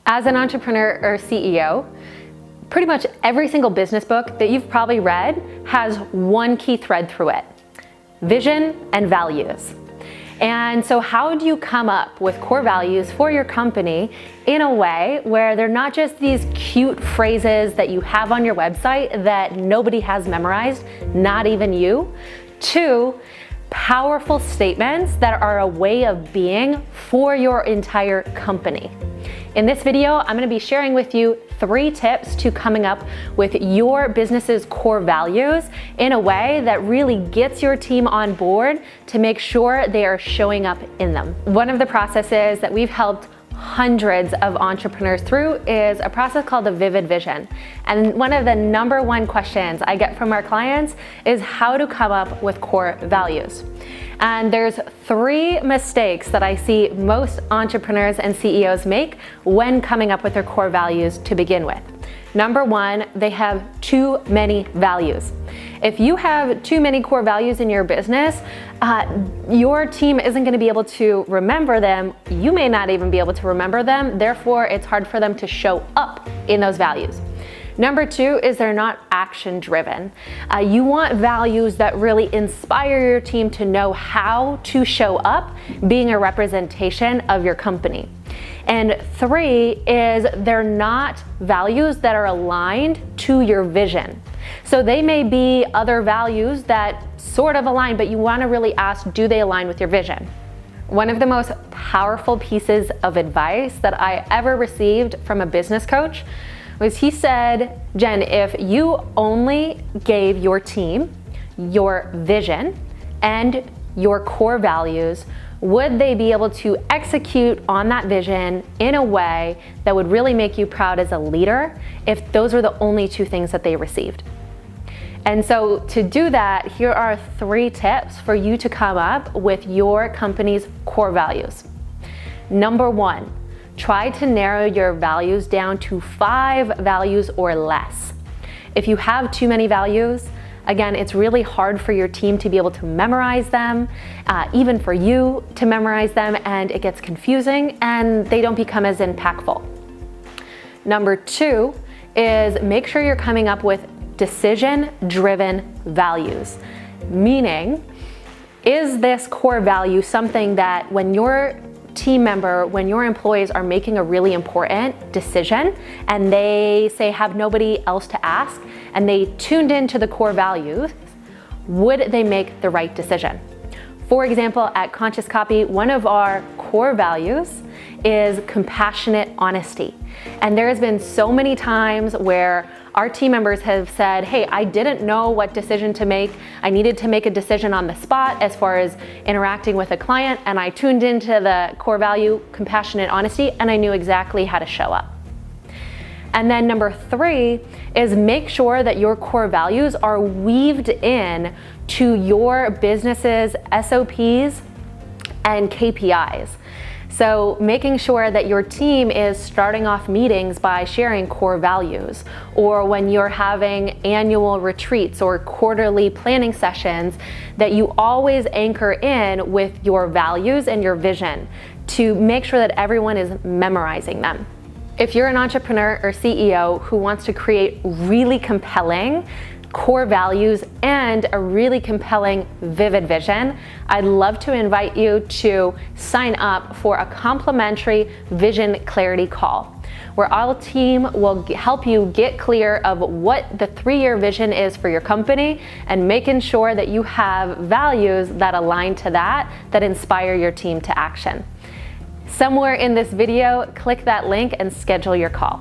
As an entrepreneur or CEO, pretty much every single business book that you've probably read has one key thread through it: vision and values. And so how do you come up with core values for your company in a way where they're not just these cute phrases that you have on your website that nobody has memorized, not even you, to powerful statements that are a way of being for your entire company? In this video, I'm going to be sharing with you 3 tips to coming up with your business's core values in a way that really gets your team on board to make sure they are showing up in them. One of the processes that we've helped hundreds of entrepreneurs through is a process called the Vivid Vision. And one of the #1 questions I get from our clients is how to come up with core values. And there's 3 mistakes that I see most entrepreneurs and CEOs make when coming up with their core values to begin with. #1, they have too many values. If you have too many core values in your business, your team isn't going to be able to remember them. You may not even be able to remember them. Therefore, it's hard for them to show up in those values. #2 is they're not action driven. You want values that really inspire your team to know how to show up, being a representation of your company. And 3 is they're not values that are aligned to your vision. So they may be other values that sort of align, but you want to really ask, do they align with your vision? One of the most powerful pieces of advice that I ever received from a business coach was he said, Jen, if you only gave your team your vision and your core values, would they be able to execute on that vision in a way that would really make you proud as a leader if those were the only 2 things that they received? And so to do that, here are 3 tips for you to come up with your company's core values. #1, try to narrow your values down to 5 values or less. If you have too many values, again, it's really hard for your team to be able to memorize them, even for you to memorize them, and it gets confusing and they don't become as impactful. #2 is make sure you're coming up with decision-driven values, meaning, is this core value something that when your team member, when your employees are making a really important decision and they say have nobody else to ask and they tuned into the core values, would they make the right decision? For example, at Conscious Copy, one of our core values is compassionate honesty. And there has been so many times where our team members have said, hey, I didn't know what decision to make. I needed to make a decision on the spot as far as interacting with a client, and I tuned into the core value, compassionate honesty, and I knew exactly how to show up. And then #3 is make sure that your core values are weaved in to your business's SOPs and KPIs. So making sure that your team is starting off meetings by sharing core values, or when you're having annual retreats or quarterly planning sessions, that you always anchor in with your values and your vision to make sure that everyone is memorizing them. If you're an entrepreneur or CEO who wants to create really compelling core values and a really compelling vivid vision, I'd love to invite you to sign up for a complimentary vision clarity call, where our team will help you get clear of what the 3-year vision is for your company and making sure that you have values that align to that inspire your team to action. Somewhere in this video, click that link and schedule your call.